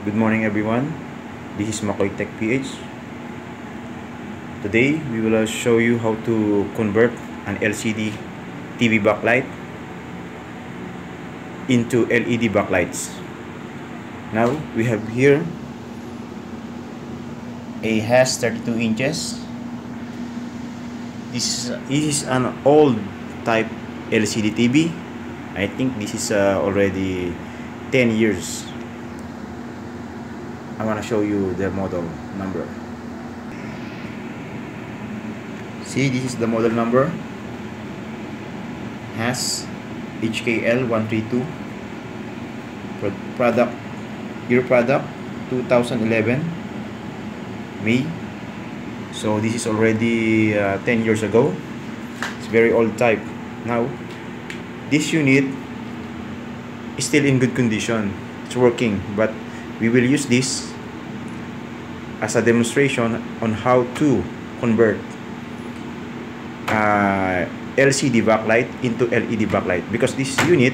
Good morning everyone, this is Makoy Tech PH. Today we will show you how to convert an LCD TV backlight into LED backlights. Now we have here a has 32 inches. This is an old type LCD TV. I think this is already 10 years. I want to show you the model number. See, this is the model number. Has HKL132. Product, year product 2011 May. So this is already 10 years ago. It's very old type. Now this unit is still in good condition. It's working, but we will use this as a demonstration on how to convert LCD backlight into LED backlight, because this unit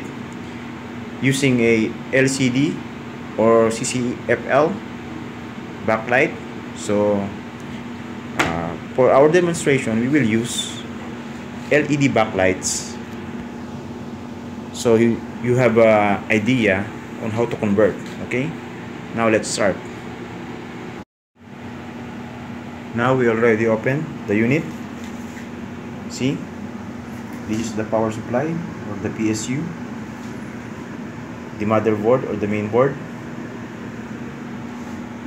using a LCD or CCFL backlight. So for our demonstration we will use LED backlights, so you have an idea on how to convert. Okay, now let's start. Now we already opened the unit. See, this is the power supply or the PSU, the motherboard or the main board,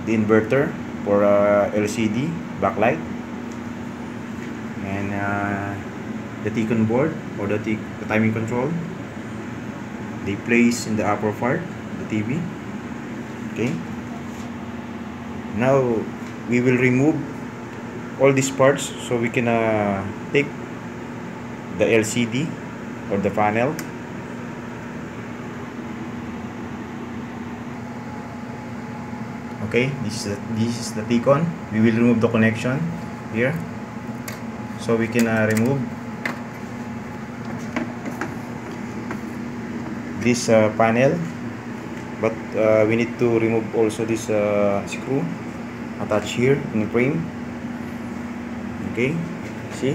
the inverter for LCD backlight, and the T-con board or the timing control. They place in the upper part of the TV. Okay, now we will remove all these parts so we can take the LCD or the panel. Okay, this is the T-con. We will remove the connection here, so we can remove this panel, but we need to remove also this screw attached here in the frame. Okay, see.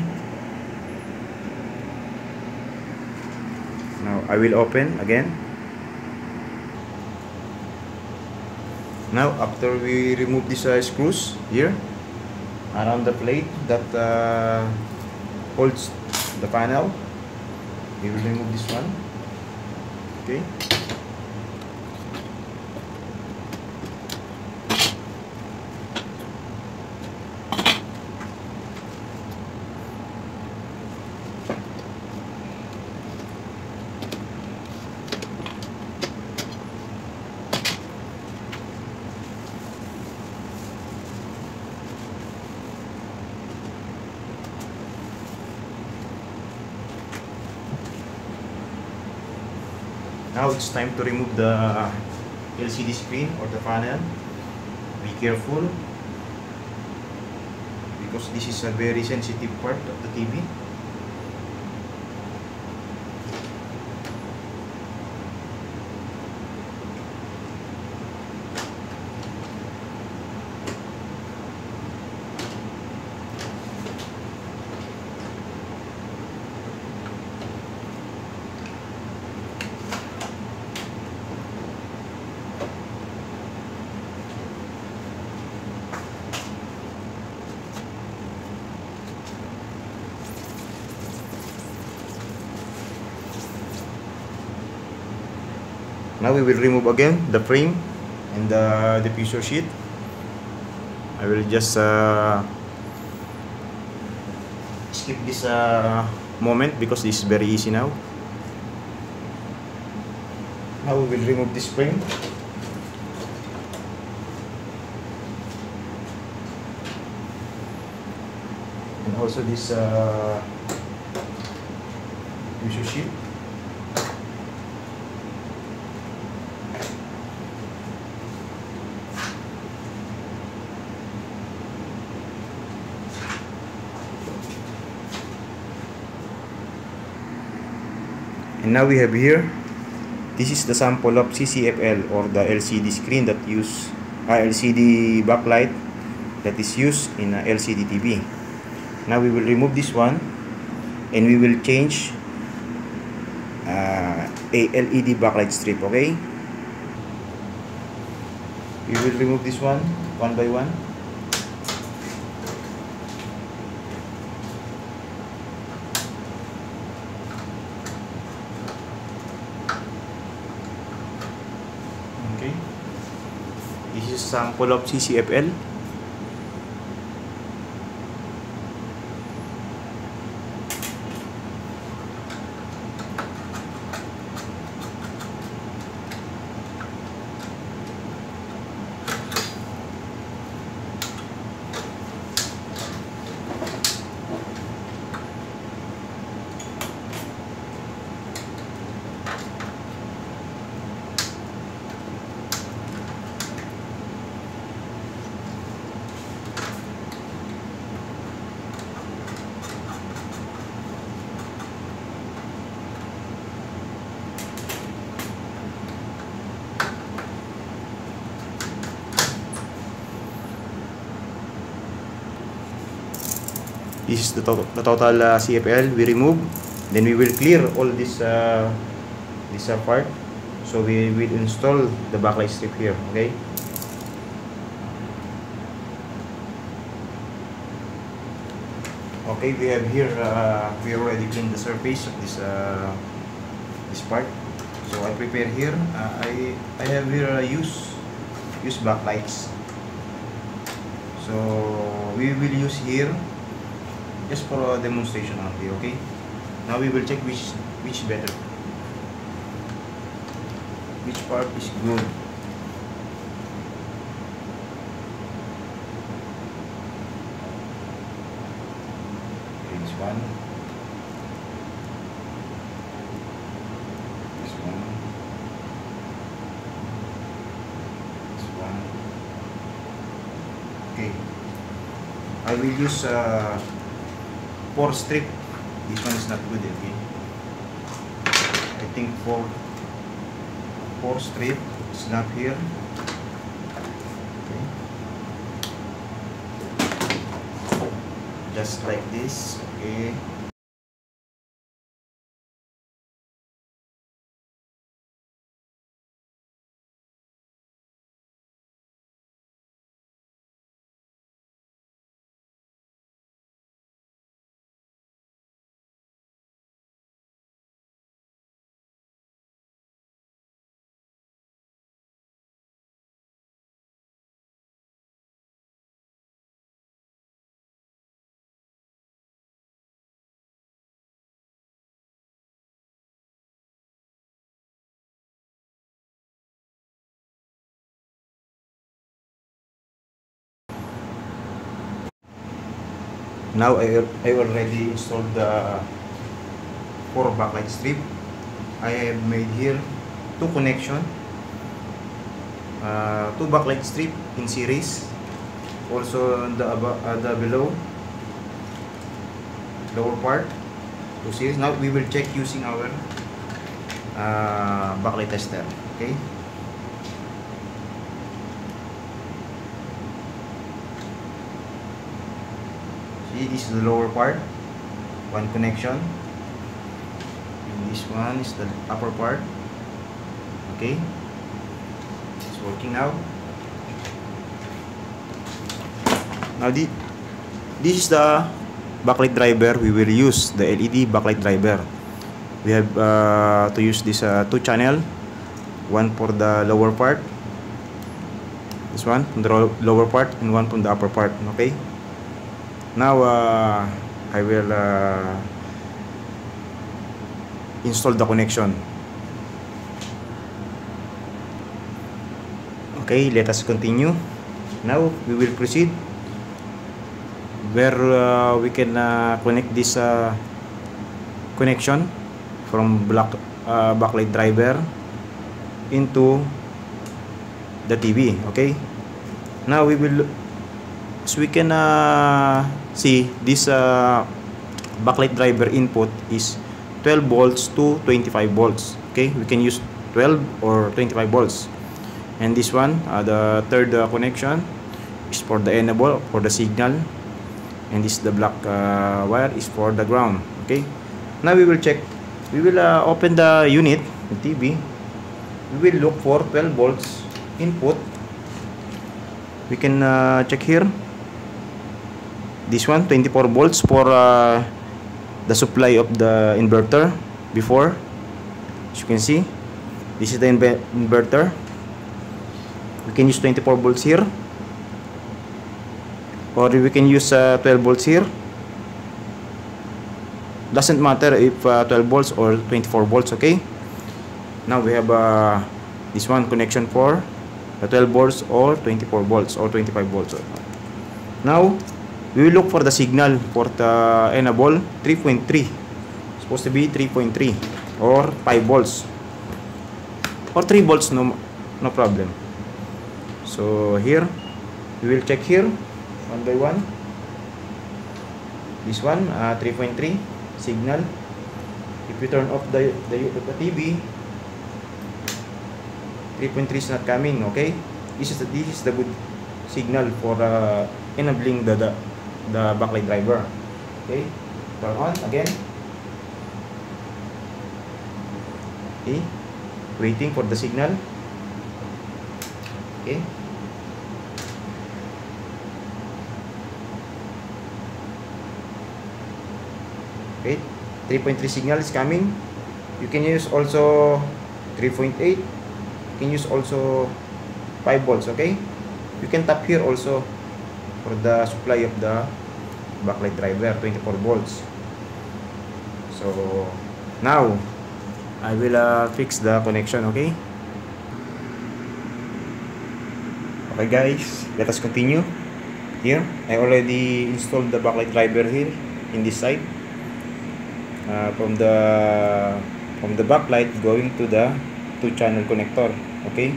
Now I will open again. Now after we remove these screws here around the plate that holds the panel, we will remove this one. Okay, now it's time to remove the LCD screen or the panel. Be careful, because this is a very sensitive part of the TV. Now we will remove again the frame and the diffuser sheet. I will just skip this moment because this is very easy now. Now we will remove this frame. And also this diffuser sheet. And now we have here, this is the sample of CCFL or the LCD screen that use LCD backlight that is used in a LCD TV. Now we will remove this one and we will change a LED backlight strip. Okay, we will remove this one by one. Okay, this is sample of CCFL. This is the total CFL we remove. Then we will clear all this part. So we will install the backlight strip here. Okay. Okay, we have here we already cleaned the surface of this part. So I prepare here. I have here use backlights. So we will use here just for a demonstration only. Okay, now we will check which better, which part is good. Okay, this one, this one, this one. Okay, I will use 4 strip. This one is not good. Okay, I think 4 strip snap here. Okay, just like this. Okay, now I already installed the 4 backlight strip. I have made here 2 connection, 2 backlight strip in series. Also the below lower part 2 series. Now we will check using our backlight tester. Okay. See, this is the lower part, 1 connection, and this one is the upper part. Okay, it's working now. Now this is the backlight driver. We will use the LED backlight driver. We have to use this 2 channel, one for the lower part, this one from the lower part, and one from the upper part. Okay, now I will install the connection. Okay, let us continue. Now we will proceed where we can connect this connection from backlight driver into the TV. Okay, now we will, so we can see this backlight driver input is 12 volts to 25 volts. Okay, we can use 12 or 25 volts. And this one, the third connection is for the enable, for the signal, and this the black wire is for the ground. Okay, now we will check. We will open the unit, the TV. We will look for 12 volts input. We can check here. This one, 24 volts for the supply of the inverter before. As you can see, this is the inverter. We can use 24 volts here, or we can use 12 volts here. Doesn't matter if 12 volts or 24 volts. Okay, now we have this one connection for the 12 volts or 24 volts or 25 volts. Now we will look for the signal for the enable 3.3. Supposed to be 3.3 or 5 volts or 3 volts, no problem. So here we will check here one by one. This one 3.3 signal. If we turn off the TV, 3.3 is not coming. Okay, this is the good signal for enabling the backlight driver. Okay, turn on again. Okay, waiting for the signal. Okay, okay, 3.3 signal is coming. You can use also 3.8. You can use also 5 volts. Okay, you can tap here also for the supply of the backlight driver, 24 volts. So now I will fix the connection. Okay, okay guys, let us continue. Here I already installed the backlight driver here in this side, from the backlight going to the 2-channel connector. Okay,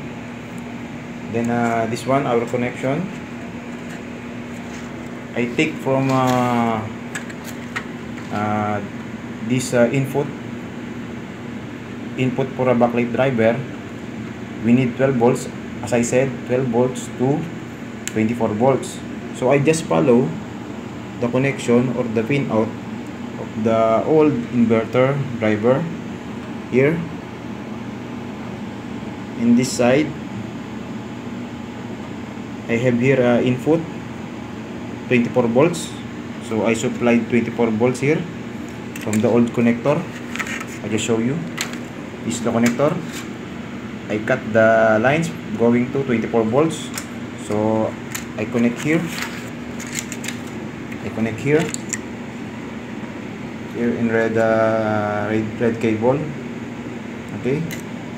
then this one, our connection, I take from this input for a backlight driver. We need 12 volts, as I said, 12 volts to 24 volts. So I just follow the connection or the pin out of the old inverter driver here. In this side I have here input 24 volts, so I supplied 24 volts here from the old connector. I just show you, this is the connector. I cut the lines going to 24 volts, so I connect here. Here in red cable. Okay,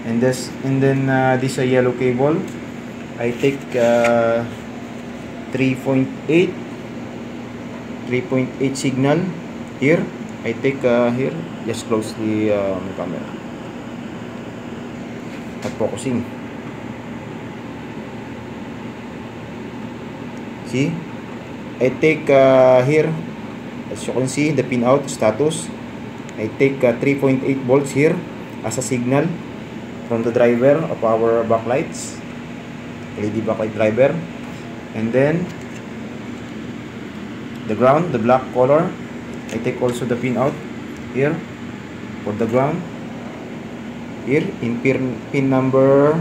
and then this a yellow cable. I take 3.8 signal here. I take here, just close the camera, not focusing. See, I take here, as you can see, the pin out status. I take 3.8 volts here as a signal from the driver of our backlights, LED backlight driver. And then the ground, the black color, I take also the pin out here for the ground, here in pin number,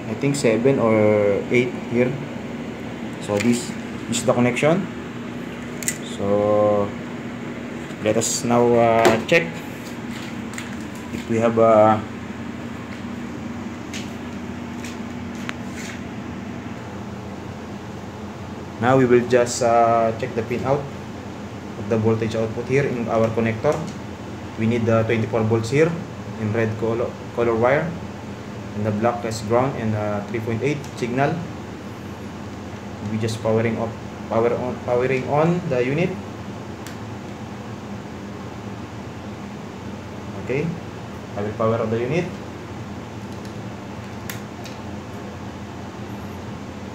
I think 7 or 8 here. So this is the connection. So let us now check if we have now we will just check the pin out of the voltage output here in our connector. We need the 24 volts here in red color wire, and the black is ground, and 3.8 signal. We just powering on the unit. Okay, I will power on the unit.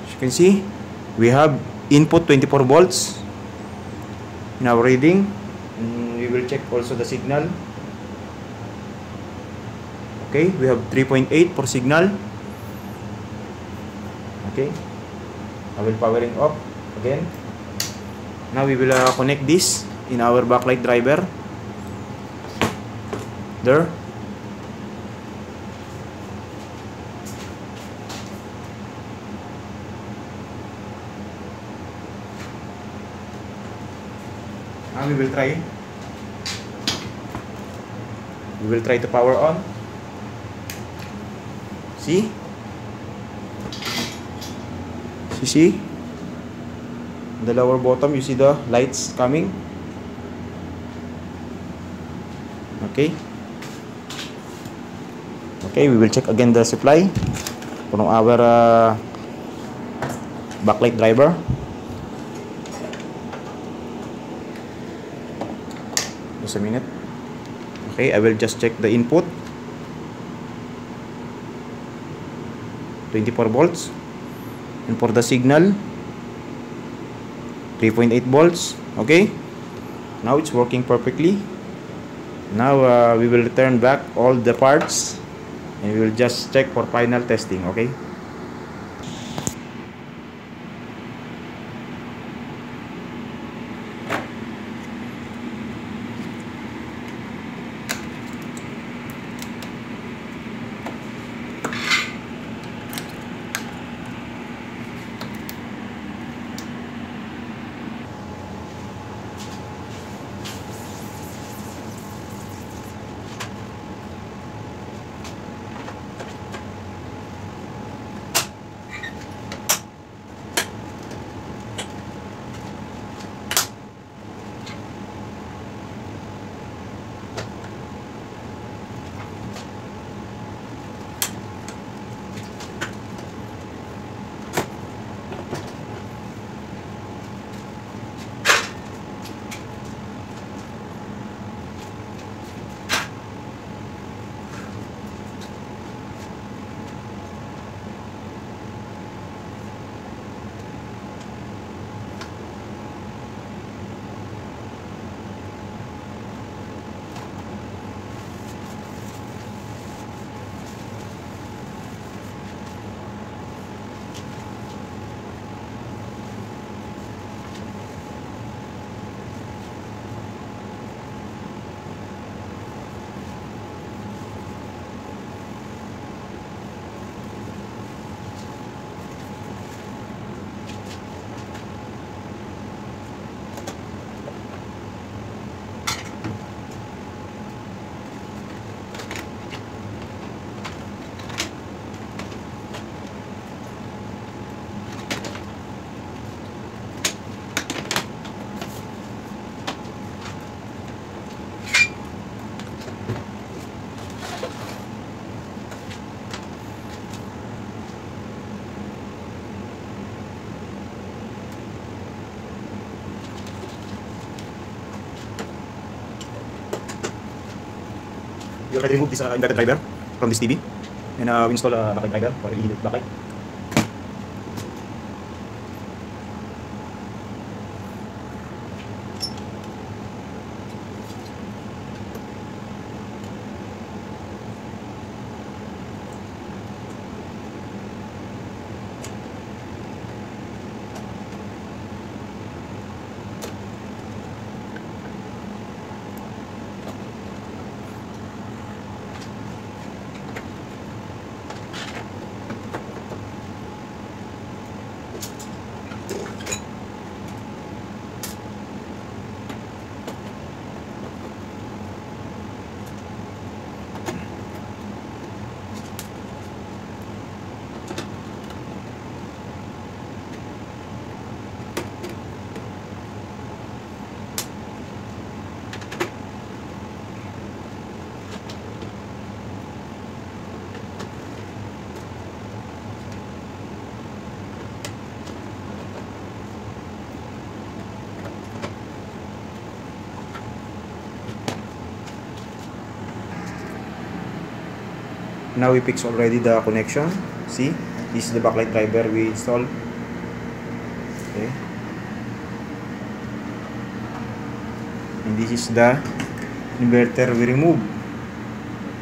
As you can see, we have input 24 volts in our reading. We will check also the signal. Okay, we have 3.8 for signal. Okay, I will powering off again. Now we will connect this in our backlight driver. There. Now we will try. We will try to power on. See? See? The lower bottom, you see the lights coming. Okay. Okay, we will check again the supply from our backlight driver. Just a minute. Okay, I will just check the input. 24 volts. And for the signal, 3.8 volts. Okay, now it's working perfectly. Now we will return back all the parts and we will just check for final testing. Okay. We already removed this inverter driver from this TV and we install a backlight driver for LED backlight. Now we fix already the connection. See, this is the backlight driver we installed. Okay, and this is the inverter we remove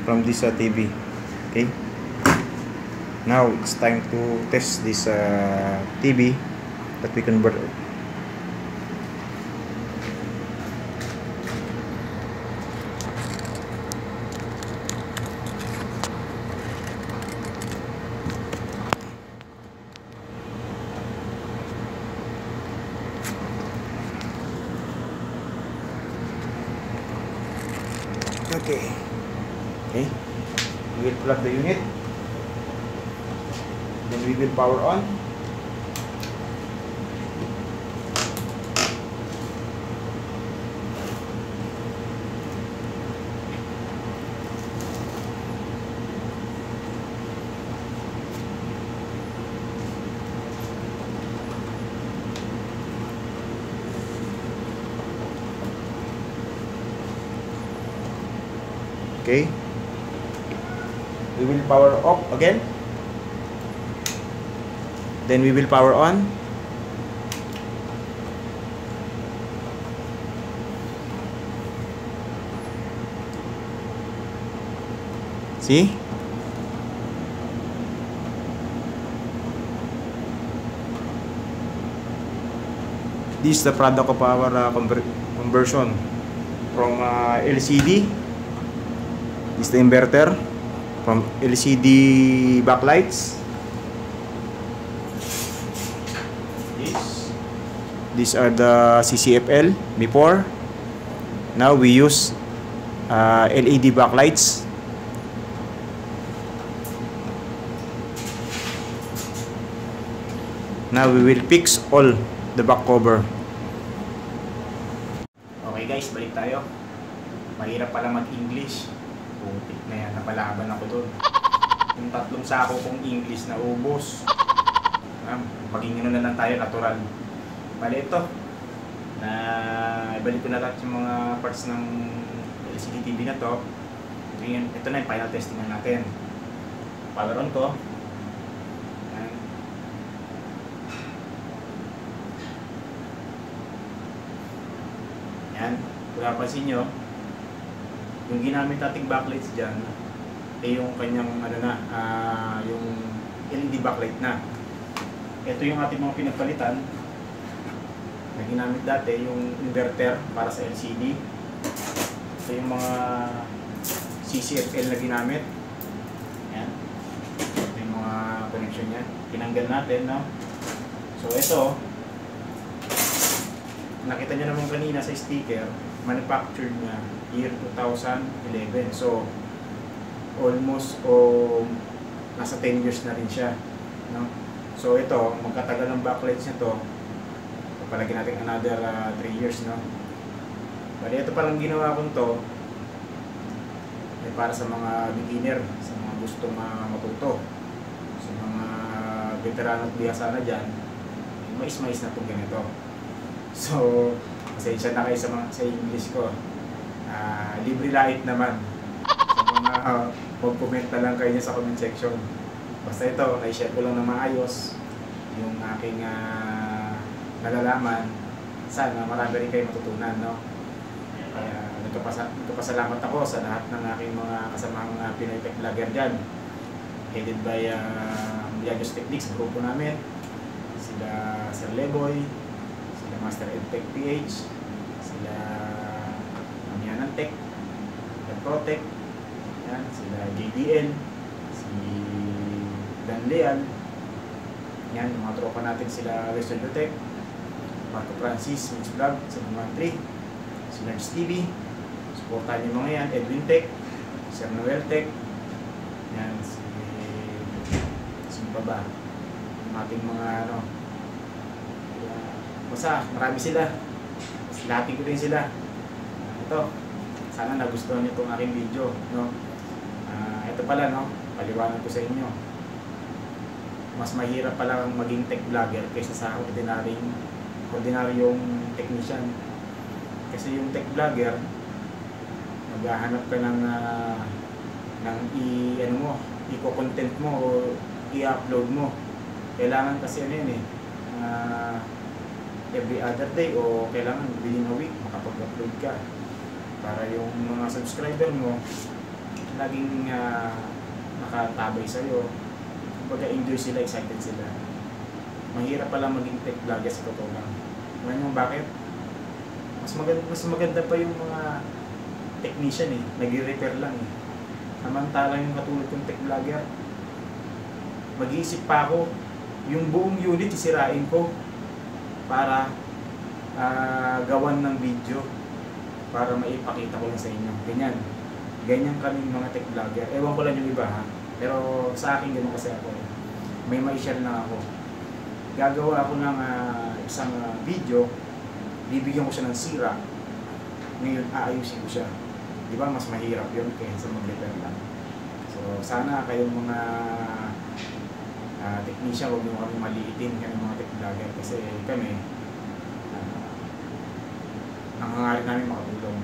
from this TV. Okay, Now it's time to test this TV that we convert. Okay. Okay. We will plug the unit. Then we will power on. Okay. We will power off again. Then we will power on. See? This is the product of our conversion from LCD. This is the inverter from LCD backlights. These are the CCFL before. Now we use LED backlights. Now we will fix all the back cover. Okay guys, balik tayo. Mahirap pala mag-English. Putik na yan, napalaban ako doon. Yung 3 sako kong English na ubos. Maging ano na lang tayo, natural. Bali ito, na ibalik ko na lahat yung mga parts ng LCD TV na to. Ngayon, ito na yung final testing na natin. Power on ko. Yan. Yan, kung napansin nyo, yung ginamit nating backlights dyan, eh yung kanyang ano na, yung LED backlight na. Ito yung ating mga pinagpalitan na ginamit dati, yung inverter para sa LCD. Ito yung mga CCFL na ginamit. Yan. Ito yung mga connection niya. Tinanggal natin, no? So ito, nakita nyo naman kanina sa sticker, manufactured niya year 2011. So almost nasa 10 years na rin siya, no? So ito, magkatagal ng backlights nito, palagi natin another 3 years, no? Bali ito palang ginawa kong to ay para sa mga beginner, sa mga gustong matuto, sa mga veterano at bihasa na dyan, mais-mais na itong ganito. So pasensya na kayo sa English ko. Libre light naman. Sa mga mag-comment na lang kayo sa comment section. Basta ito, na-share ko lang na maayos yung aking nalalaman. Sana marami rin kayo matutunan, no? Kaya nagpapasalamat ako sa lahat ng aking mga kasamang Pinoy Tech Vlogger dyan. Headed by Miliagos Techniques, grupo namin. Sila Sir Leboy, sila Master EdTech PH, sila Mamianan Tech, sila Protech, yan, sila JDL, si Dan Leal, yan, yung mga tropa natin, sila Western Tech, Marco Francis, Mitch Vlog, sa mga 3, si Nerds TV, supportan yung mga yan, Edwin Tech, Sir Noel Tech, yan, si Baba, yung ating mga ano, basta marami sila, lahatin ko din sila. Ito, sana nagustuhan nyo itong aking video, no? Ito pala, no, paliwanag ko sa inyo, mas mahirap pala maging tech vlogger kaysa sa ordinaryong technician. Kasi yung tech vlogger, maghahanap ka ng i-content mo o i-upload mo. Kailangan kasi ano yun every other day o kailangan within a week makapag-upload ka para yung mga subscriber mo laging nakatabay sa'yo. kumbaga enjoy sila, excited sila. Mahirap pala maging tech vlogger sa totoo lang. Ngayon yung bakit? Mas maganda pa yung mga technician eh, nag-repair lang eh. Samantalang yung katulad kong tech vlogger, mag-iisip pa ako, yung buong unit isirain ko para gawan ng video para maipakita ko lang sa inyo. Ganyan kaming mga tech vlogger. Ewan ko lang yung iba ha, pero sa akin ganun kasi ako. May ma-share na ako. Gagawa ako ng isang video, bibigyan ko siya ng sira, ngayon aayusin ko siya. Di ba mas mahirap yun kaysa mag-repair lang. So sana kayong mga technician, huwag nyo kami maliitin, kami mga tech vlogger, kasi kami ang hangarin namin makatulong.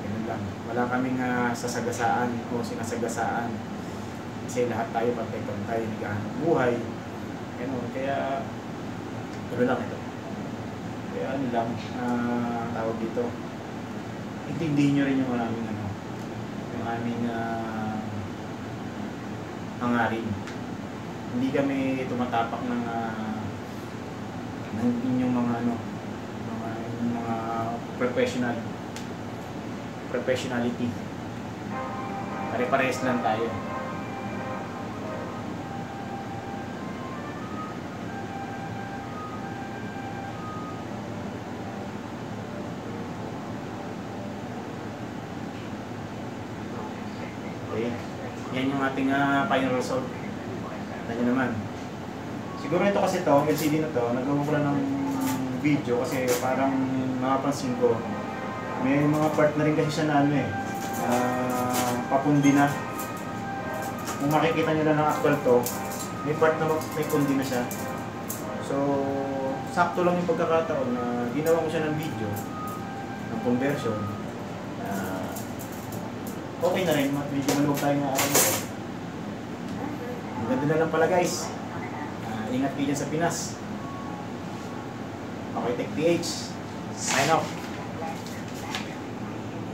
Ganun lang. Wala kaming sasagasaan o sinasagasaan, kasi lahat tayo pantay-pantay, naghahanap buhay. Ganun. Kaya ano lang ito. Kaya ano lang, tawag dito, intindihin nyo rin yung aming yung aming hangarin. Hindi kami tumatapak ng inyong mga mga professionality. Pare-parehas lang tayo. Okay. Yan yung ating final result. Ano naman. Siguro ito kasi to, LCD na to, nagawa ko lang ng video kasi parang nakapansin ko may mga part na rin kasi siya na papundi na. Kung makikita nyo lang ng actual to, may part na may pundi na siya. So, sakto lang yung pagkakataon na ginawa ko siya ng video, ng conversion. Okay na rin, medyo maluwag tayo na araw na. Ganda na lang pala guys. Ingat kayo dyan sa Pinas. Okay, Tech PH. Sign off.